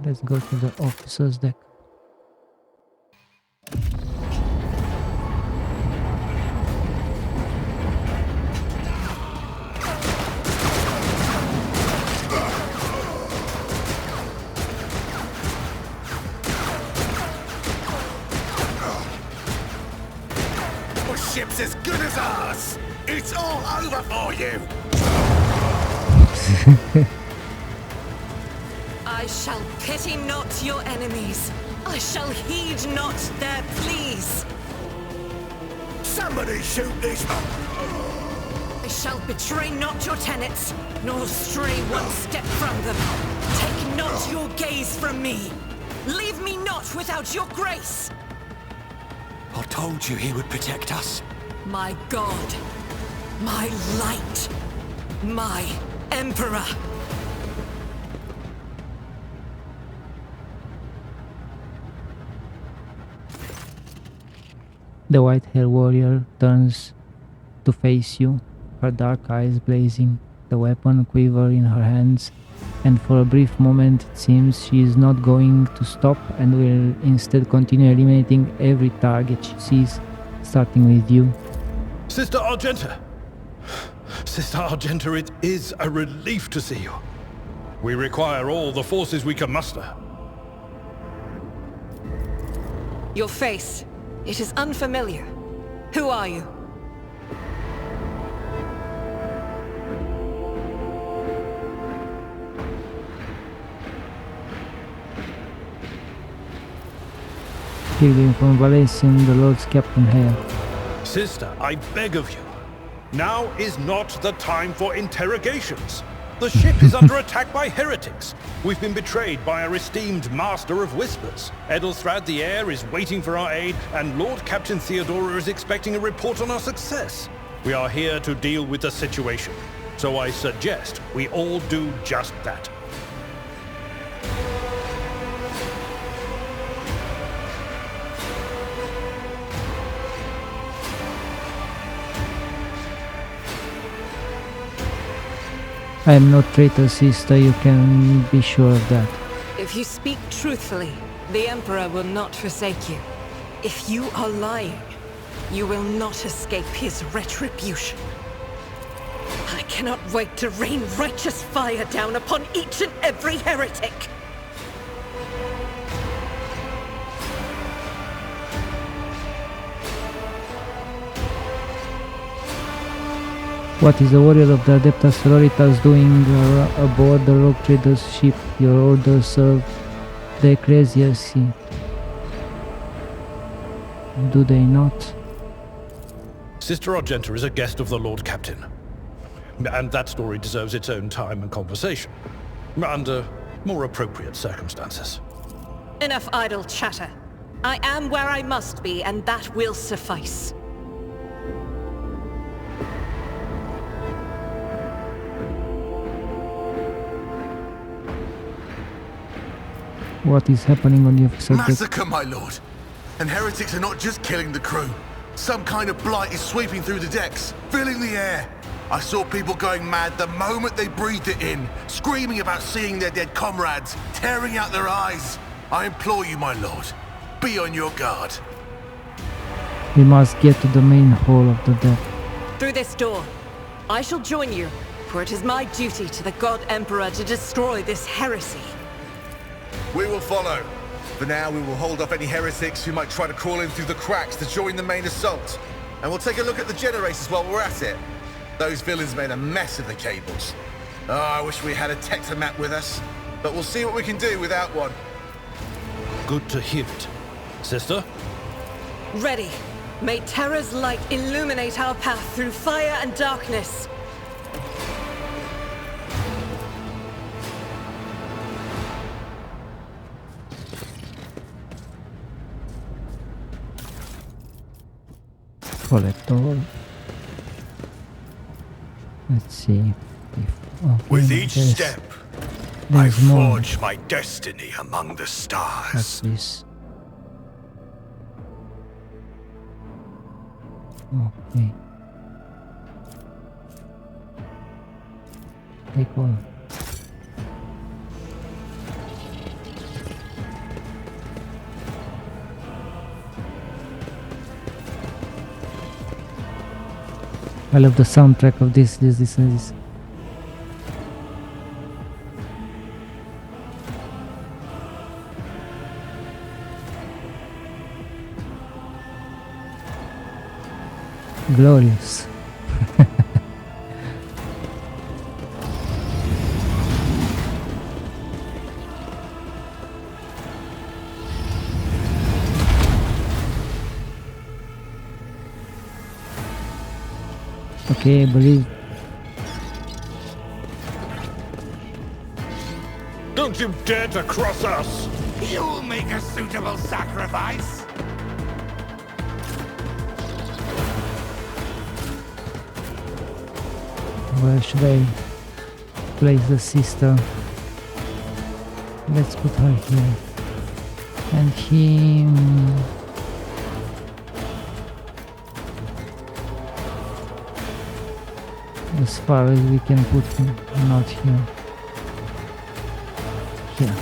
Let's go to the officer's deck. Your ship's as good as ours! It's all over for you! I shall pity not your enemies. I shall heed not their pleas. Somebody shoot this! I shall betray not your tenets, nor stray one step from them. Take not your gaze from me. Leave me not without your grace. I told you he would protect us. My God, my light, my Emperor. The white-haired warrior turns to face you, her dark eyes blazing, the weapon quiver in her hands, and for a brief moment it seems she is not going to stop and will instead continue eliminating every target she sees, starting with you. Sister Argenta! Sister Argenta, it is a relief to see you. We require all the forces we can muster. Your face. It is unfamiliar. Who are you? Pilgrim from Valencius, the Lord's Captain Heir. Sister, I beg of you. Now is not the time for interrogations. The ship is under attack by heretics. We've been betrayed by our esteemed Master of Whispers. Edelstrad the heir is waiting for our aid, and Lord Captain Theodora is expecting a report on our success. We are here to deal with the situation, so I suggest we all do just that. I am not traitor, sister, you can be sure of that. If you speak truthfully, the Emperor will not forsake you. If you are lying, you will not escape his retribution. I cannot wait to rain righteous fire down upon each and every heretic. What is the warrior of the Adeptus Sororitas doing aboard the rogue trader's ship? Your orders serve the ecclesiarchy. Do they not? Sister Argenta is a guest of the Lord Captain. And that story deserves its own time and conversation. Under more appropriate circumstances. Enough idle chatter. I am where I must be, and that will suffice. What is happening on the officer deck? Massacre, my lord! And heretics are not just killing the crew. Some kind of blight is sweeping through the decks, filling the air. I saw people going mad the moment they breathed it in, screaming about seeing their dead comrades, tearing out their eyes. I implore you, my lord, be on your guard. We must get to the main hall of the deck. Through this door. I shall join you, for it is my duty to the God Emperor to destroy this heresy. We will follow. For now, we will hold off any heretics who might try to crawl in through the cracks to join the main assault. And we'll take a look at the generators while we're at it. Those villains made a mess of the cables. Oh, I wish we had a Tectomat with us. But we'll see what we can do without one. Good to hear it. Sister? Ready. May Terra's light illuminate our path through fire and darkness. Collect all. Let's see. If, With each step, I there's more. forge my destiny among the stars. What's this? Okay. Take all. I love the soundtrack of this. Glorious. Okay, I believe. Don't you dare to cross us! You'll make a suitable sacrifice. Where should I place the sister? Let's put her here. And him. As far as we can put him, not here. Here.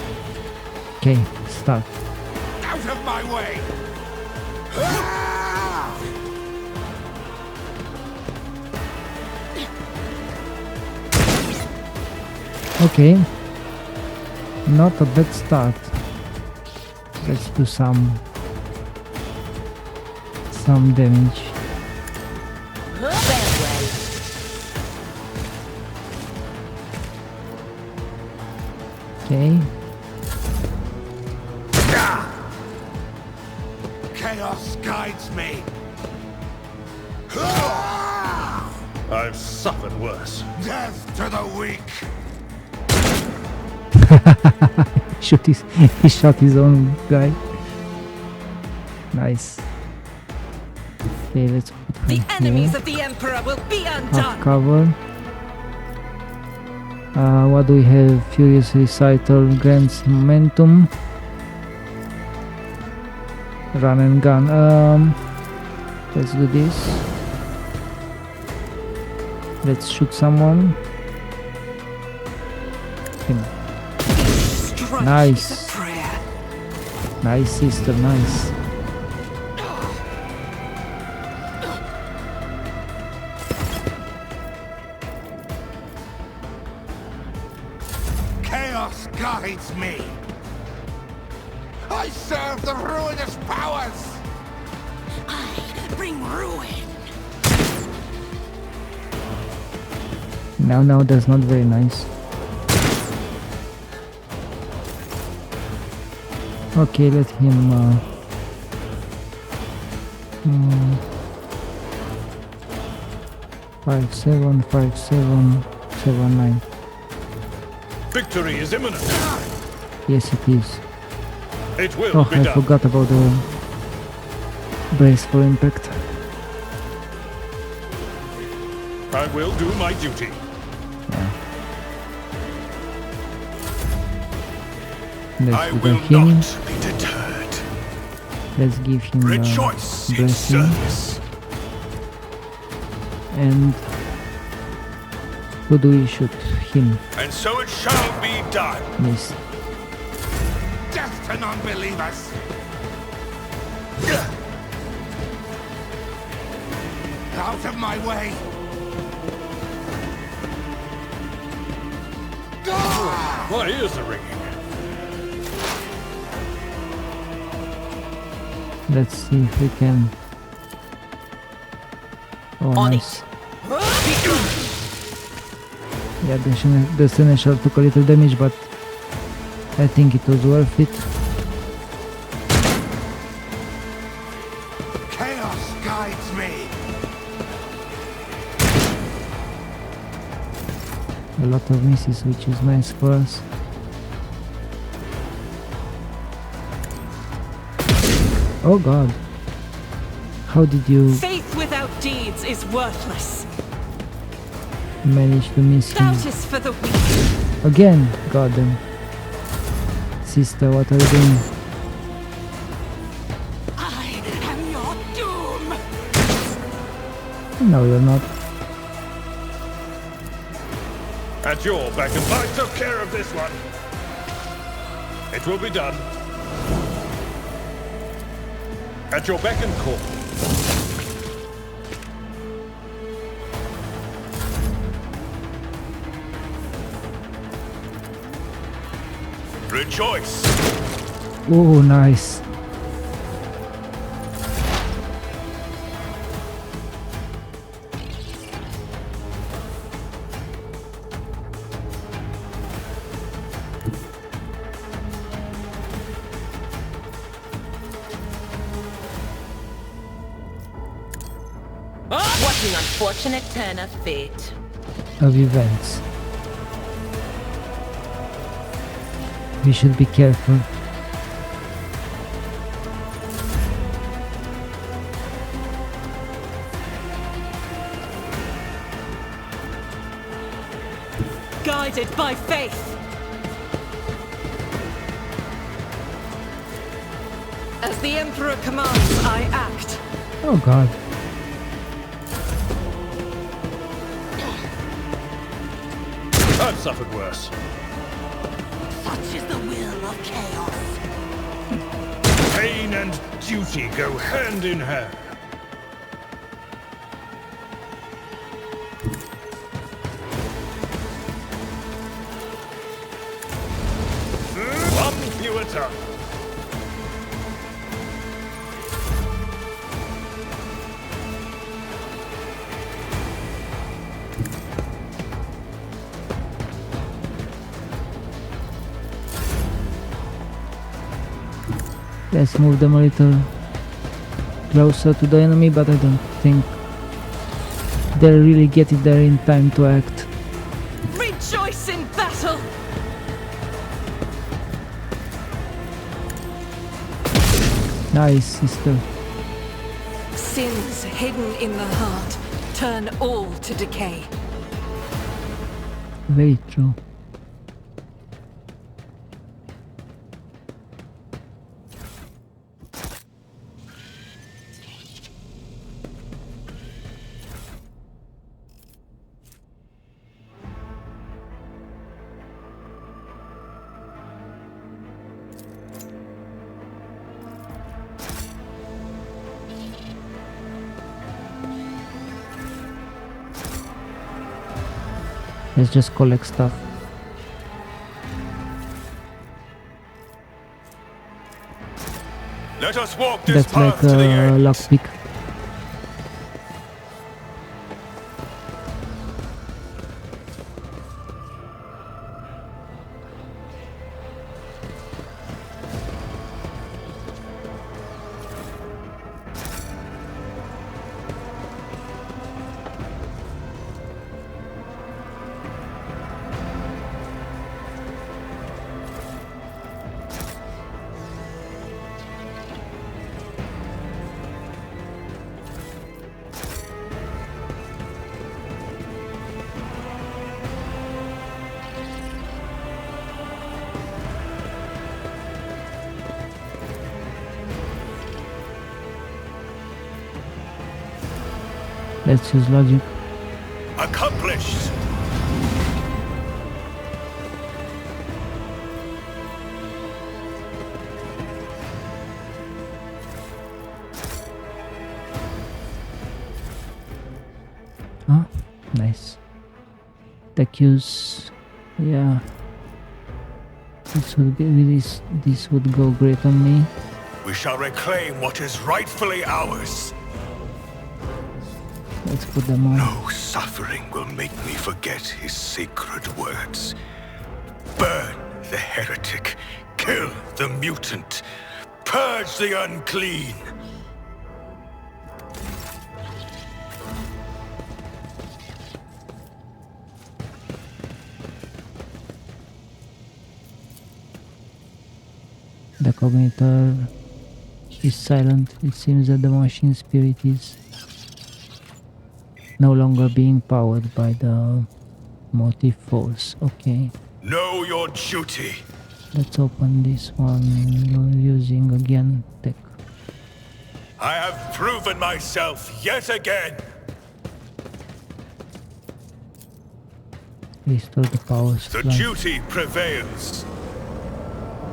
Okay, start. Out of my way! Okay. Not a bad start. Let's do some damage. Okay. Chaos guides me. I've suffered worse. Death to the weak. He shot his own guy. Nice. Okay, let's put her The here. enemies of the Emperor will be Half undone. cover. What do we have? Furious Recital grants momentum. Run and gun. Let's do this. Let's shoot someone. Him. Strike Nice. the prayer. Nice, sister, nice. Chaos guides me. I serve the ruinous powers. I bring ruin. Now that's not very nice. Okay, let him 5-7, 5-7, 7-9. Victory is imminent. Yes, it is. It will Oh, be I done. forgot about the brace for impact. I will do my duty. Yeah. Let's I do will him. not be deterred. Let's give him Rejoice in blessing. service. And who do we shoot? Him. And so it shall be done. Yes. Death to non-believers. Out of my way. My ears are ringing. Let's see if we can. Oh, On nice. Yeah, the seneschal took a little damage, but I think it was worth it. Chaos guides me. A lot of misses, which is nice for us. Oh god. How did you Faith without deeds is worthless. manage to miss him? Doubt is for the weak. Again? God damn. Sister, what are you doing? I am your doom. No, you're not. At your back and I took care of this one. It will be done. At your beck and call. Rejoice! Oh, nice. What an unfortunate turn of fate. Of events. We should be careful. Guided by faith. As the Emperor commands, I act. Oh god. I've suffered worse. Such is the will of chaos. Pain and duty go hand in hand. One fewer tongue. Let's move them a little closer to the enemy, but I don't think they'll really get it there in time to act. Rejoice in battle. Nice, sister. Sins hidden in the heart turn all to decay. Very true. Let's just collect stuff. Let us walk this That's path like to the a end. lockpick. Let's use logic. Accomplished! Oh, nice. Tech use, yeah. This would be this would go great on me. We shall reclaim what is rightfully ours. Let's put them on. No suffering will make me forget his sacred words. Burn the heretic, kill the mutant, purge the unclean. The cognitor is silent. It seems that the machine spirit is no longer being powered by the motive force. Okay, Know your duty. let's open this one using again tech. I have proven myself yet again. Restore the power The supply. duty prevails.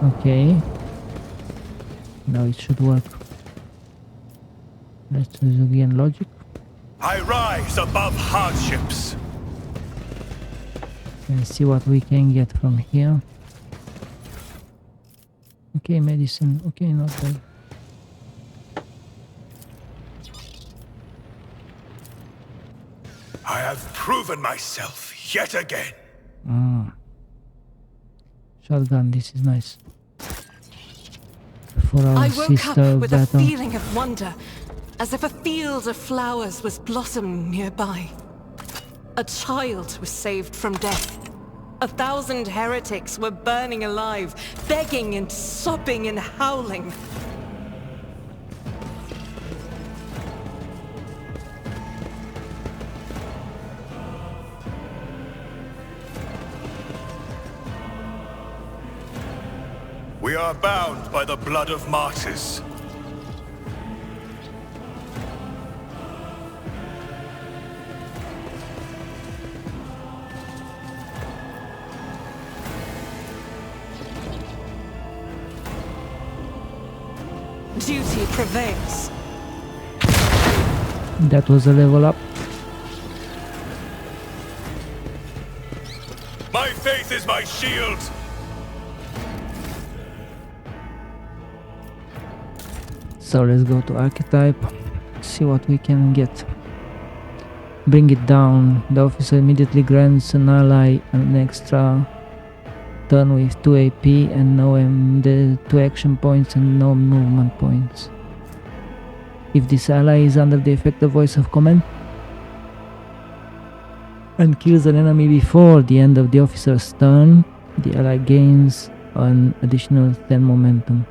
Okay, now it should work. Let's use again logic. I rise above hardships. And see what we can get from here. Okay, medicine. Okay, not bad. I have proven myself yet again. Shotgun, this is nice. For our I woke up sister with a battle. feeling of wonder, as if a field of flowers was blossoming nearby. A child was saved from death. 1,000 heretics were burning alive, begging and sobbing and howling. We are bound by the blood of martyrs. Duty prevails. That was a level up. My faith is my shield. So let's go to archetype, see what we can get. Bring it down. The officer immediately grants an ally an extra turn with 2 AP and no 2 action points and no movement points. If this ally is under the effect of voice of command and kills an enemy before the end of the officer's turn, the ally gains an additional 10 momentum.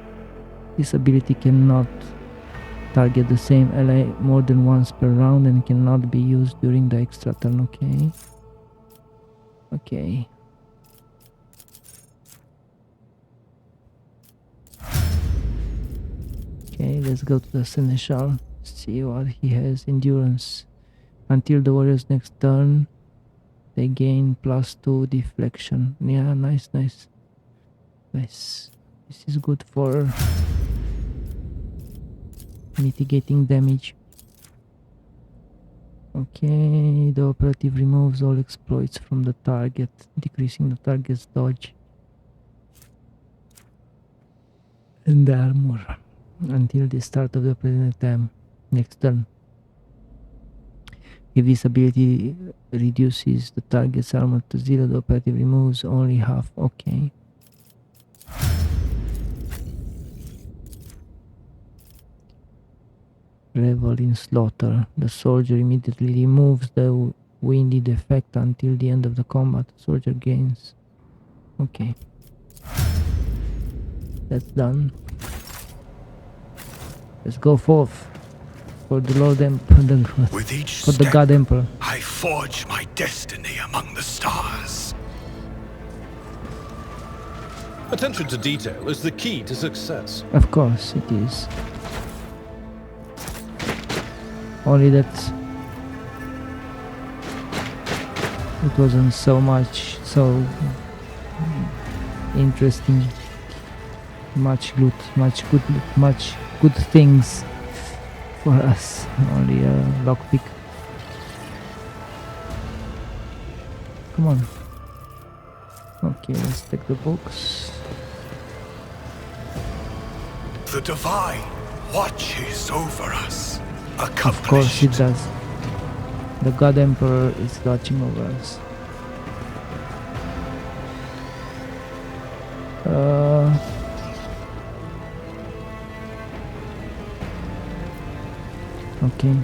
This ability cannot target the same ally more than once per round and cannot be used during the extra turn. Okay. Okay, let's go to the Seneschal, see what he has. Endurance. Until the warrior's next turn, they gain +2 deflection. Yeah, nice. This is good for mitigating damage. Okay, the operative removes all exploits from the target, decreasing the target's dodge and the armor until the start of the operative time next turn. If this ability reduces the target's armor to 0, the operative removes only half. Okay. Revel in slaughter. The soldier immediately removes the wounded effect until the end of the combat. The soldier gains. Okay. That's done. Let's go forth for the Lord Emperor, With each for the step, God Emperor. I forge my destiny among the stars. Attention to detail is the key to success. Of course it is. Only that it wasn't so interesting. Much good things for us. Only a lockpick. Come on. Okay, let's take the books. The divine watches over us. Of course it does. The God Emperor is watching over us. Okay.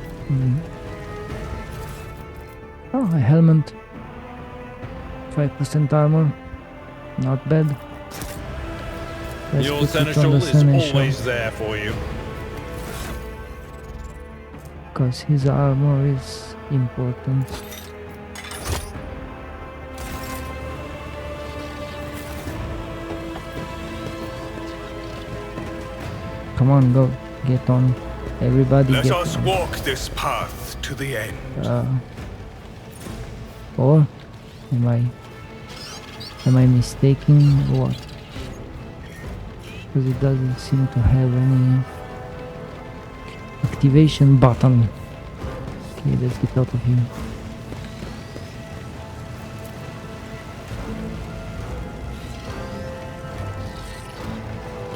Oh, a helmet. 5% armor. Not bad. Let's Your put it on seneschal the is seneschal, always there for you. because his armor is important. Come on, go. Get on. Everybody Let get us on. walk this path to the end. Or am I mistaken or what? Because it doesn't seem to have any activation button. Okay, let's get out of here.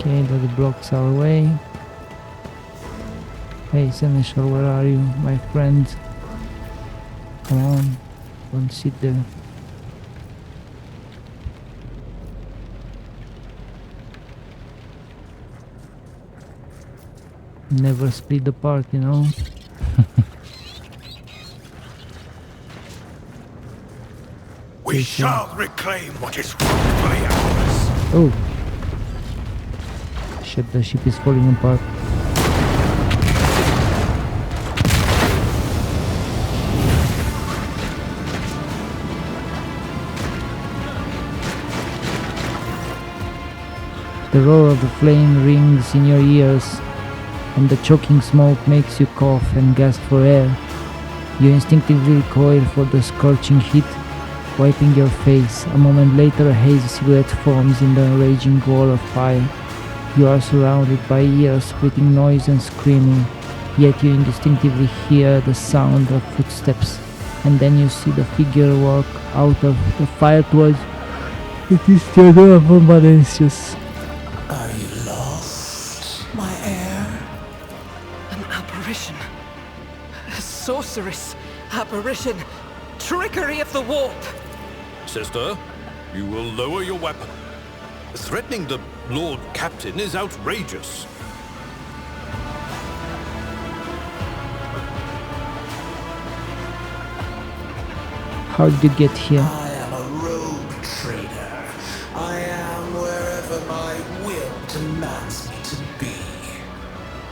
Okay, that blocks our way. Hey Seneschal, where are you, my friend? Come on, don't sit there. Never split apart, you know? We shall reclaim what is rightfully ours. Oh! Shit, the ship is falling apart. The roar of the flame rings in your ears, and the choking smoke makes you cough and gasp for air. You instinctively recoil for the scorching heat, wiping your face. A moment later, a hazy silhouette forms in the raging wall of fire. You are surrounded by ears splitting noise and screaming, yet you instinctively hear the sound of footsteps, and then you see the figure walk out of the fire towards it is Theodora von Valencius. Are you lost, my heir? An apparition. A sorceress. Apparition. Trickery of the warp. Sister, you will lower your weapon. Threatening the Lord Captain is outrageous. How did you get here? I am a rogue trader. I am wherever my will demands me to be.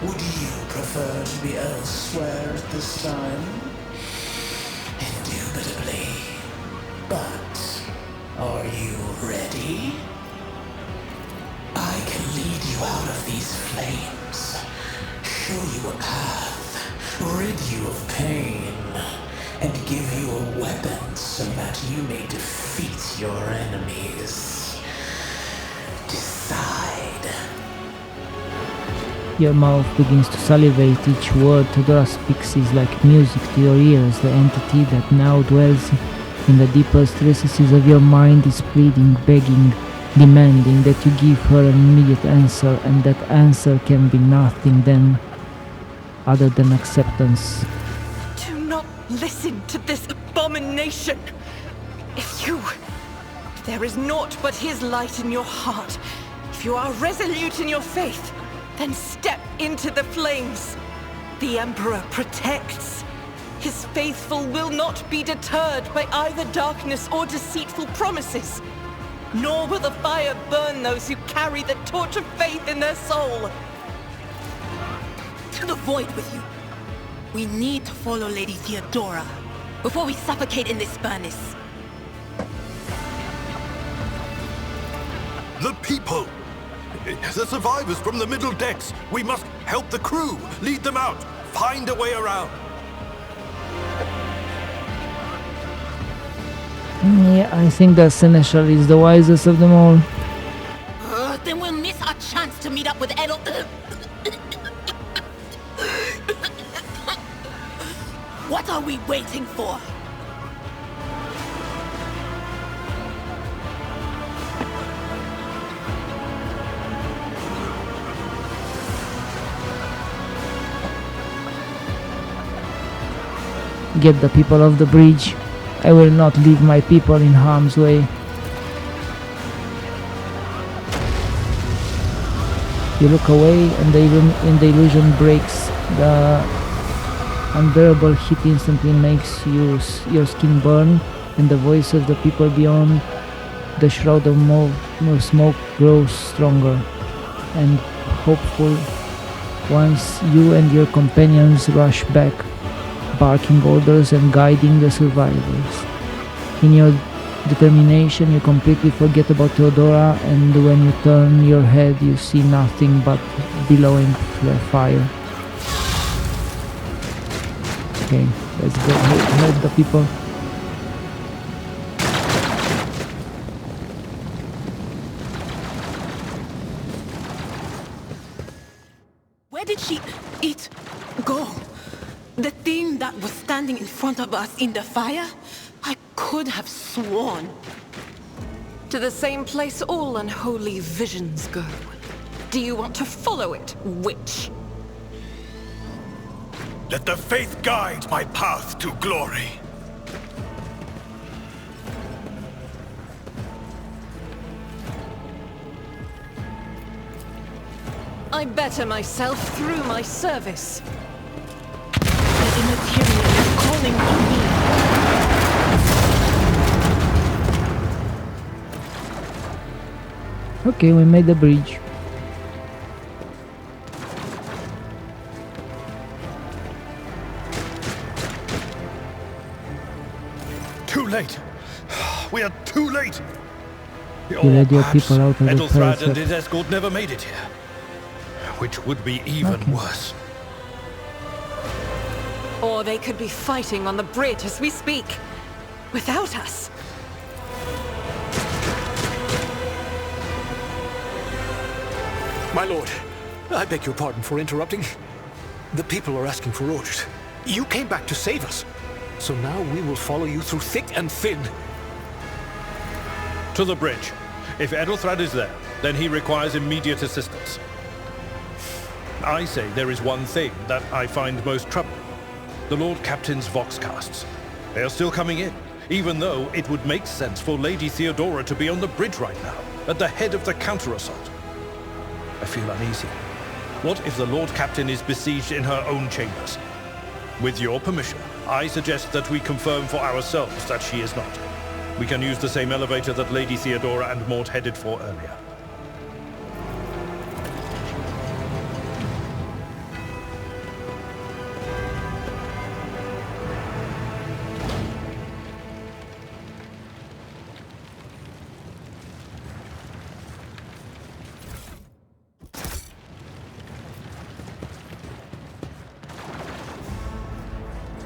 Would you prefer to be elsewhere at this time? Indubitably. But are you ready? I can lead you out of these flames, show you a path, rid you of pain, and give you a weapon so that you may defeat your enemies. Decide. Your mouth begins to salivate. Each word Theodora speaks is like music to your ears. The entity that now dwells in the deepest recesses of your mind is pleading, begging, demanding that you give her an immediate answer, and that answer can be nothing then other than acceptance. Do not listen to this abomination. If there is naught but his light in your heart, if you are resolute in your faith, then step into the flames. The Emperor protects. His faithful will not be deterred by either darkness or deceitful promises. Nor will the fire burn those who carry the torch of faith in their soul. To the void with you. We need to follow Lady Theodora before we suffocate in this furnace. The people! The survivors from the middle decks! We must help the crew! Lead them out! Find a way around! Yeah, I think that Seneschal is the wisest of them all. Then we'll miss our chance to meet up with Edel. What are we waiting for? Get the people off the bridge. I will not leave my people in harm's way. You look away and the illusion breaks. The unbearable heat instantly makes your skin burn, and the voice of the people beyond the shroud of smoke grows stronger and hopeful once you and your companions rush back, barking orders and guiding the survivors. In your determination, you completely forget about Theodora, and when you turn your head, you see nothing but billowing fire. Okay, let's go help the people. Where did it go? The thing that was standing in front of us in the fire? I could have sworn. To the same place all unholy visions go. Do you want to follow it, witch? Let the faith guide my path to glory. I better myself through my service. The Imperium is calling on me. Okay, we made the bridge. Too late. We are too late. You led your Perhaps people out of the Edelthrad and forest. his escort never made it here. Which would be even Okay. worse. Or they could be fighting on the bridge as we speak. Without us. My lord, I beg your pardon for interrupting. The people are asking for orders. You came back to save us. So now we will follow you through thick and thin. To the bridge. If Edelthrad is there, then he requires immediate assistance. I say there is one thing that I find most troubling. The Lord Captain's voxcasts. They are still coming in, even though it would make sense for Lady Theodora to be on the bridge right now, at the head of the counter-assault. I feel uneasy. What if the Lord Captain is besieged in her own chambers? With your permission, I suggest that we confirm for ourselves that she is not. We can use the same elevator that Lady Theodora and Mort headed for earlier.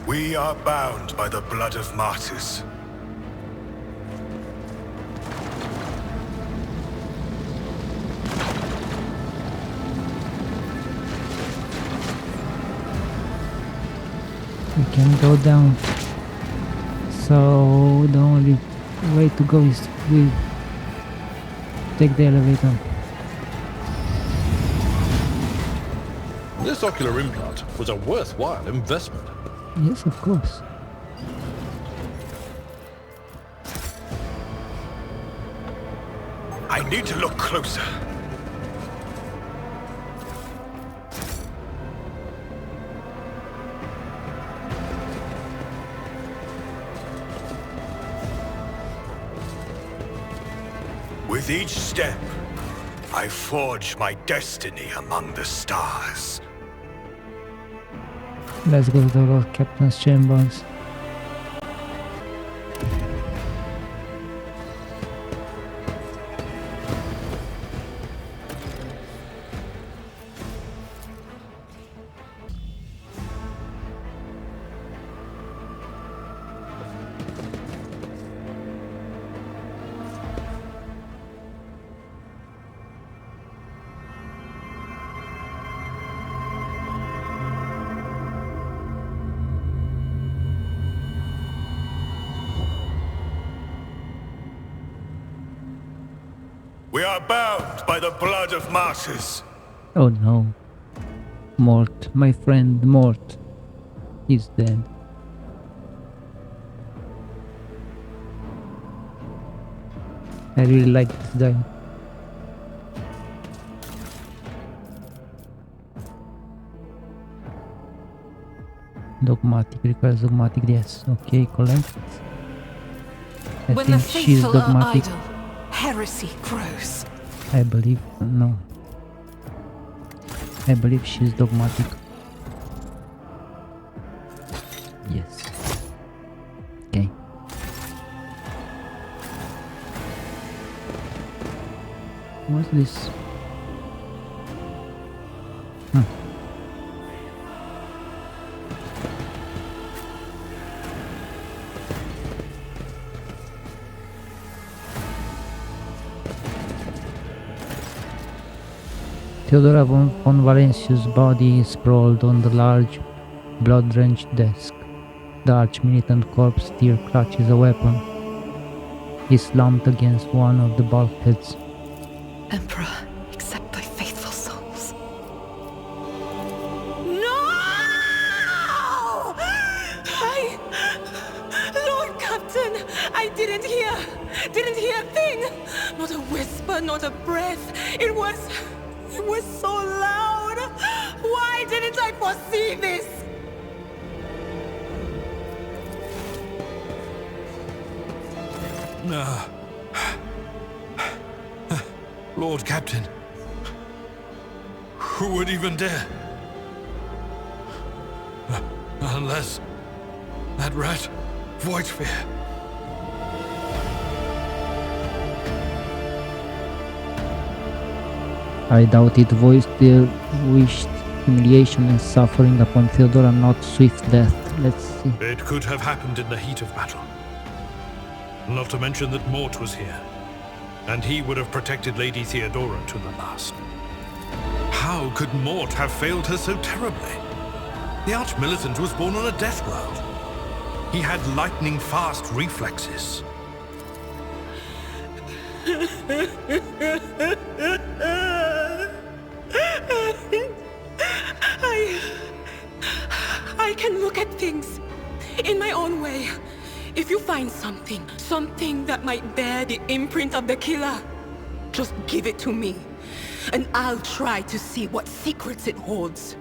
We are bound by the blood of martyrs. We can go down. So the only way to go is we take the elevator. This ocular implant was a worthwhile investment. Yes, of course. I need to look closer. With each step, I forge my destiny among the stars. Let's go to the Lord Captain's chambers. We are bound by the blood of martyrs. Oh no. Mort, my friend Mort, is dead. I really like this guy. Dogmatic, requires dogmatic, yes. Okay, collect. I When the think she's faithful are dogmatic. idle, heresy grows. I believe, no. I believe she's dogmatic. Yes. Okay. What's this? Theodora von Valencius' body is sprawled on the large, blood-drenched desk. The arch-militant corpse still clutches a weapon. He slumped against one of the bulkheads. Emperor, accept thy faithful I didn't hear a thing. Not a whisper, not a breath. It was so loud. Why didn't I foresee this? Lord Captain, who would even dare? Unless that rat, Voidsphere. I doubt it Voidsphere wished humiliation and suffering upon Theodora, not swift death. Let's see. It could have happened in the heat of battle. Not to mention that Mort was here, and he would have protected Lady Theodora to the last. How could Mort have failed her so terribly? The Arch-Militant was born on a death world. He had lightning-fast reflexes. I can look at things in my own way. If you find something that might bear the imprint of the killer, just give it to me, and I'll try to see what secrets it holds.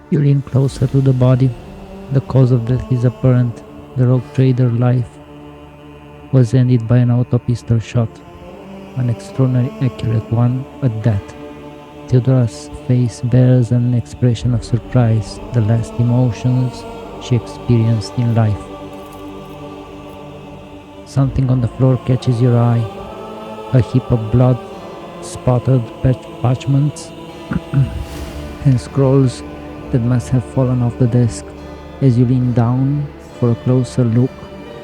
You lean closer to the body. The cause of death is apparent. The rogue trader life was ended by an auto-pistol shot. An extraordinarily accurate one at that. Theodora's face bears an expression of surprise, the last emotions she experienced in life. Something on the floor catches your eye. A heap of blood, spotted parchments, and scrolls that must have fallen off the desk. As you lean down for a closer look,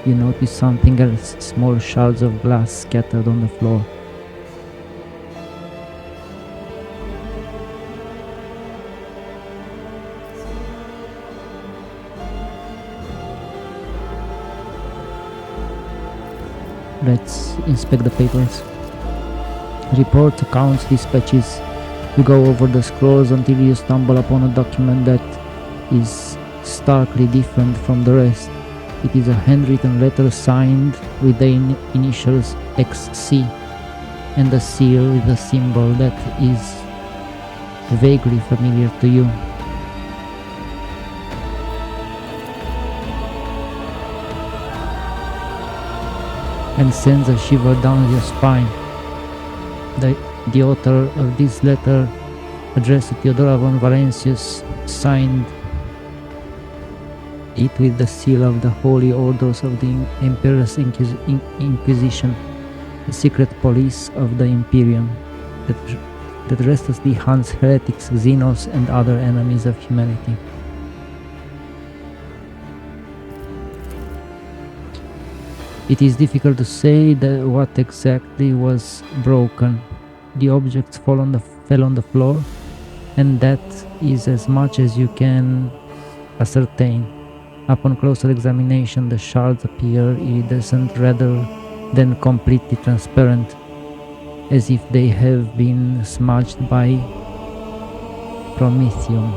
you notice something else, small shards of glass scattered on the floor. Let's inspect the papers. Report, accounts, dispatches. You go over the scrolls until you stumble upon a document that is starkly different from the rest. It is a handwritten letter signed with the initials XC and a seal with a symbol that is vaguely familiar to you. And sends a shiver down your spine. The author of this letter, addressed to Theodora von Valencius, signed it with the seal of the Holy Orders of the Emperor's Inquisition, the secret police of the Imperium, that restlessly hunts heretics, xenos, and other enemies of humanity. It is difficult to say what exactly was broken. The objects fell on the floor, and that is as much as you can ascertain. Upon closer examination, the shards appear iridescent rather than completely transparent, as if they have been smudged by promethium.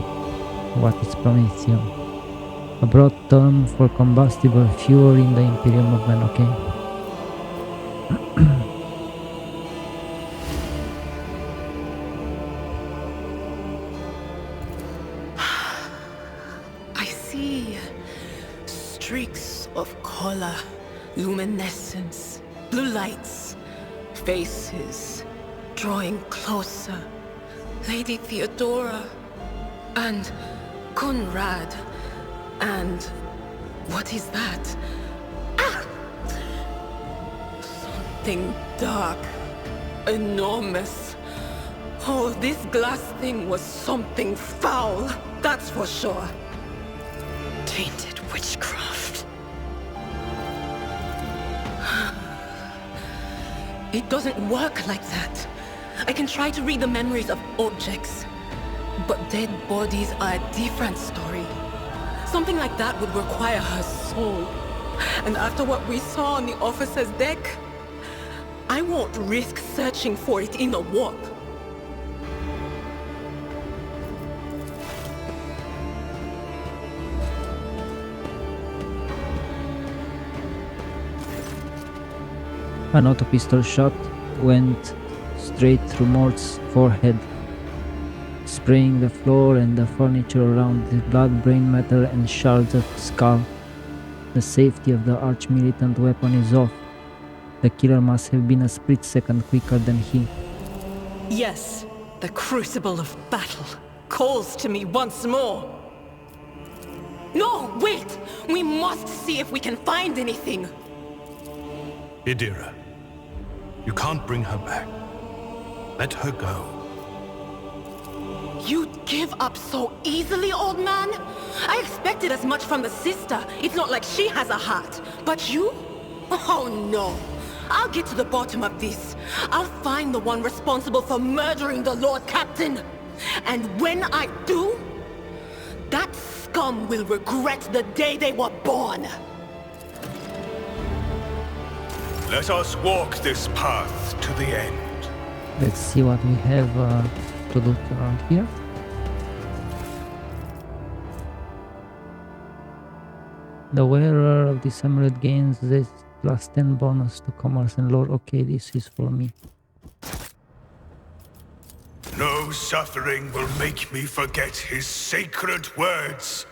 What is promethium? A broad term for combustible fuel in the Imperium of men, okay? I see streaks of color, luminescence, blue lights, faces drawing closer. Lady Theodora and Conrad. And what is that? Ah! Something dark, enormous. Oh, this glass thing was something foul, that's for sure. Tainted witchcraft. It doesn't work like that. I can try to read the memories of objects, but dead bodies are a different story. Something like that would require her soul. And after what we saw on the officer's deck, I won't risk searching for it in the warp. An auto pistol shot went straight through Mort's forehead, spraying the floor and the furniture around with blood, brain matter, and shards of skull. The safety of the arch-militant weapon is off. The killer must have been a split second quicker than he. Yes, the crucible of battle calls to me once more. No, wait! We must see if we can find anything! Idira, you can't bring her back. Let her go. You'd give up so easily, old man? I expected as much from the sister. It's not like she has a heart. But you? Oh no. I'll get to the bottom of this. I'll find the one responsible for murdering the Lord Captain. And when I do, that scum will regret the day they were born. Let us walk this path to the end. Let's see what we have to look around here. The wearer of this amulet gains this plus 10 bonus to commerce and lore. Okay, this is for me. No suffering will make me forget his sacred words.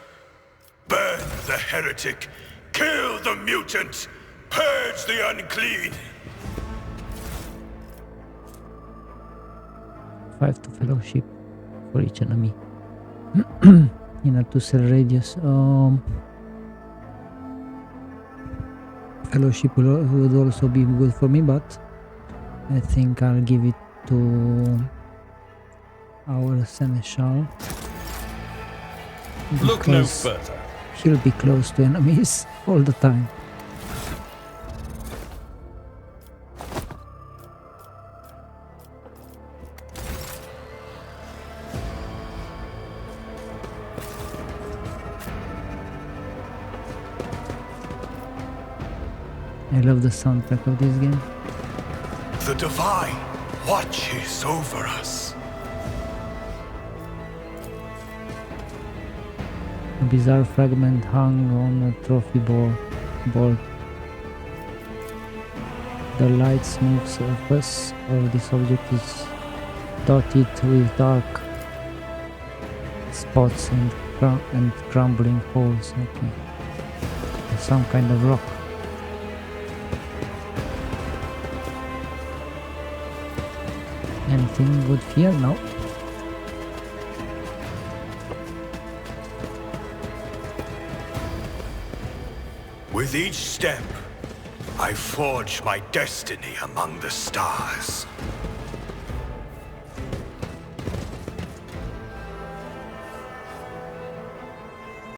Burn the heretic, kill the mutant, purge the unclean. 5 to fellowship for each enemy. In a 2-cell radius. Fellowship would also be good for me, but I think I'll give it to our seneschal. Look no further. He'll be close to enemies all the time. I love the soundtrack of this game. The Divine watches over us. A bizarre fragment hung on a trophy board. The light smooth surface of this object is dotted with dark spots and crumbling holes. Okay. Some kind of rock. Anything good here? No. With each step, I forge my destiny among the stars.